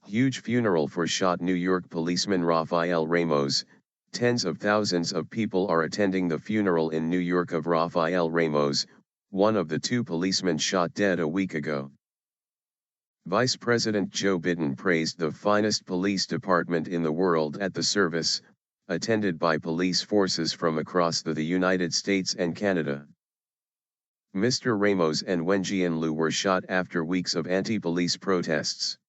Huge funeral for shot New York policeman Rafael Ramos. Tens of thousands of people are attending the funeral in New York of Rafael Ramos, one of the two policemen shot dead a week ago. Vice President Joe Biden praised the finest police department in the world at the service, attended by police forces from across the United States and Canada. Mr. Ramos and Wenjian Liu were shot after weeks of anti-police protests.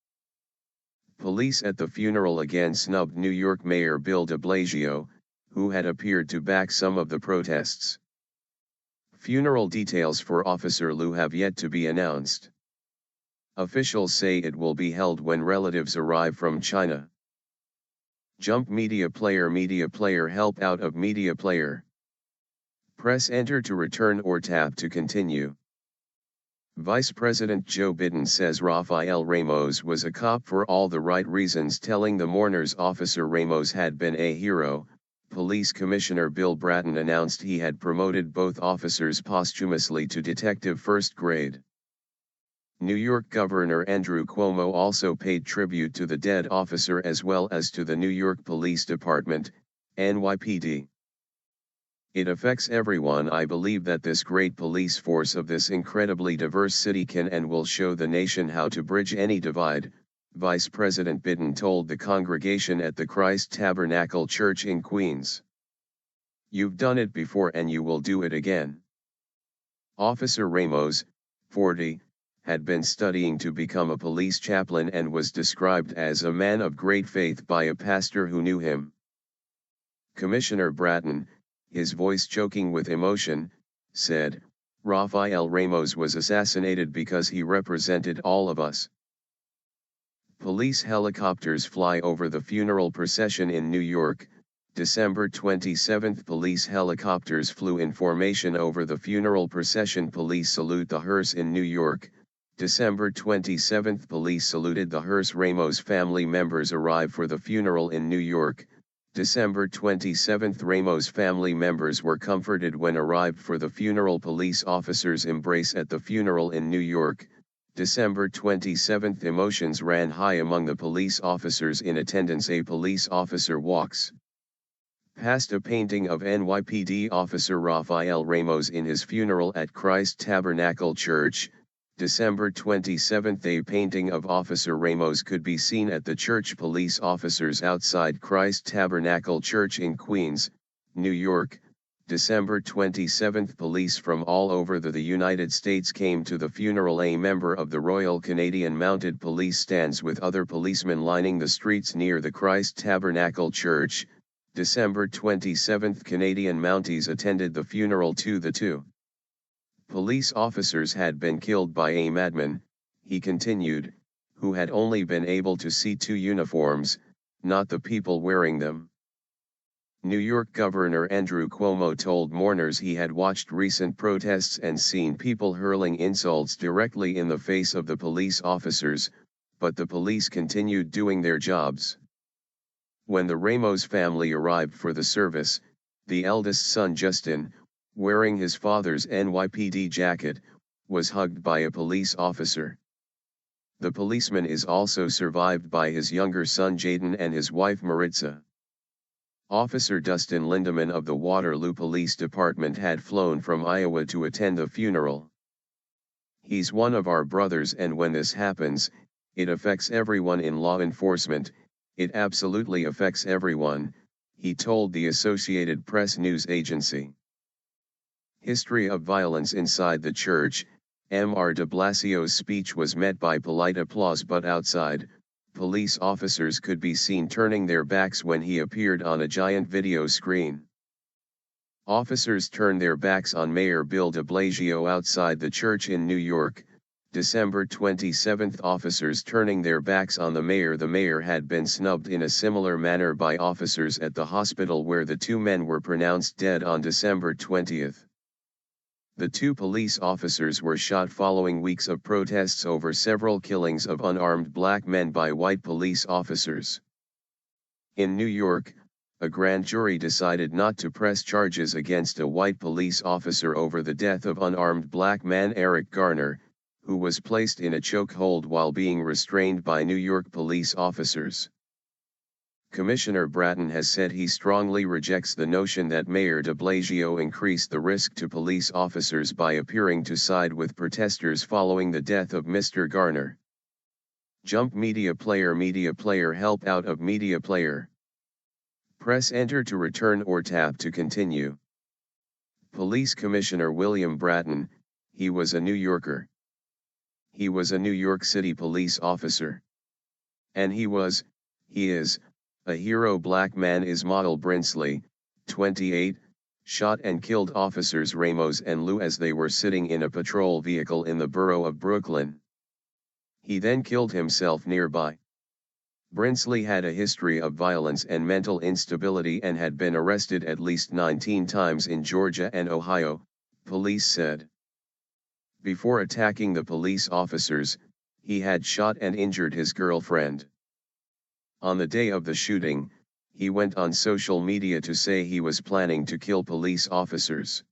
Police at the funeral again snubbed New York Mayor Bill de Blasio, who had appeared to back some of the protests. Funeral details for Officer Liu have yet to be announced. Officials say it will be held when relatives arrive from China. Jump media player help out of media player. Press enter to return or tap to continue. Vice President Joe Biden says Rafael Ramos was a cop for all the right reasons, telling the mourners Officer Ramos had been a hero. Police Commissioner Bill Bratton announced he had promoted both officers posthumously to detective first grade. New York Governor Andrew Cuomo also paid tribute to the dead officer as well as to the New York Police Department, NYPD. It affects everyone. I believe that this great police force of this incredibly diverse city can and will show the nation how to bridge any divide, Vice President Biden told the congregation at the Christ Tabernacle Church in Queens. You've done it before and you will do it again. Officer Ramos, 40, had been studying to become a police chaplain and was described as a man of great faith by a pastor who knew him. Commissioner Bratton, his voice choking with emotion, said, Rafael Ramos was assassinated because he represented all of us. Police helicopters fly over the funeral procession in New York. December 27. Police helicopters flew in formation over the funeral procession. Police salute the hearse in New York. December 27. Police saluted the hearse. Ramos family members arrived for the funeral in New York. December 27. Ramos family members were comforted when arrived for the funeral. Police officers embrace at the funeral in New York. December 27. Emotions ran high among the police officers in attendance. A police officer walks past a painting of NYPD officer Rafael Ramos in his funeral at Christ Tabernacle Church. December 27. A painting of Officer Ramos could be seen at the church. Police officers outside Christ Tabernacle Church in Queens, New York. December 27. Police from all over the United States came to the funeral. A member of the Royal Canadian Mounted Police stands with other policemen lining the streets near the Christ Tabernacle Church. December 27. Canadian Mounties attended the funeral. The two police officers had been killed by a madman, he continued, who had only been able to see two uniforms, not the people wearing them. New York Governor Andrew Cuomo told mourners he had watched recent protests and seen people hurling insults directly in the face of the police officers, but the police continued doing their jobs. When the Ramos family arrived for the service, the eldest son Justin, wearing his father's NYPD jacket, was hugged by a police officer. The policeman is also survived by his younger son Jaden and his wife Maritza. Officer Dustin Lindeman of the Waterloo Police Department had flown from Iowa to attend the funeral. He's one of our brothers, and when this happens, it affects everyone in law enforcement. It absolutely affects everyone, he told the Associated Press news agency. History of violence inside the church. Mr. de Blasio's speech was met by polite applause, but outside, police officers could be seen turning their backs when he appeared on a giant video screen. Officers turned their backs on Mayor Bill de Blasio outside the church in New York. December 27. Officers turning their backs on the mayor. The mayor had been snubbed in a similar manner by officers at the hospital where the two men were pronounced dead on December 20. The two police officers were shot following weeks of protests over several killings of unarmed black men by white police officers. In New York, a grand jury decided not to press charges against a white police officer over the death of unarmed black man Eric Garner, who was placed in a chokehold while being restrained by New York police officers. Commissioner Bratton has said he strongly rejects the notion that Mayor de Blasio increased the risk to police officers by appearing to side with protesters following the death of Mr. Garner. Jump media player help out of media player. Press enter to return or tap to continue. Police Commissioner William Bratton, he was a New Yorker. He was a New York City police officer. And he is, a hero. Black man is model Brinsley, 28, shot and killed officers Ramos and Lou as they were sitting in a patrol vehicle in the borough of Brooklyn. He then killed himself nearby. Brinsley had a history of violence and mental instability and had been arrested at least 19 times in Georgia and Ohio, police said. Before attacking the police officers, he had shot and injured his girlfriend. On the day of the shooting, he went on social media to say he was planning to kill police officers.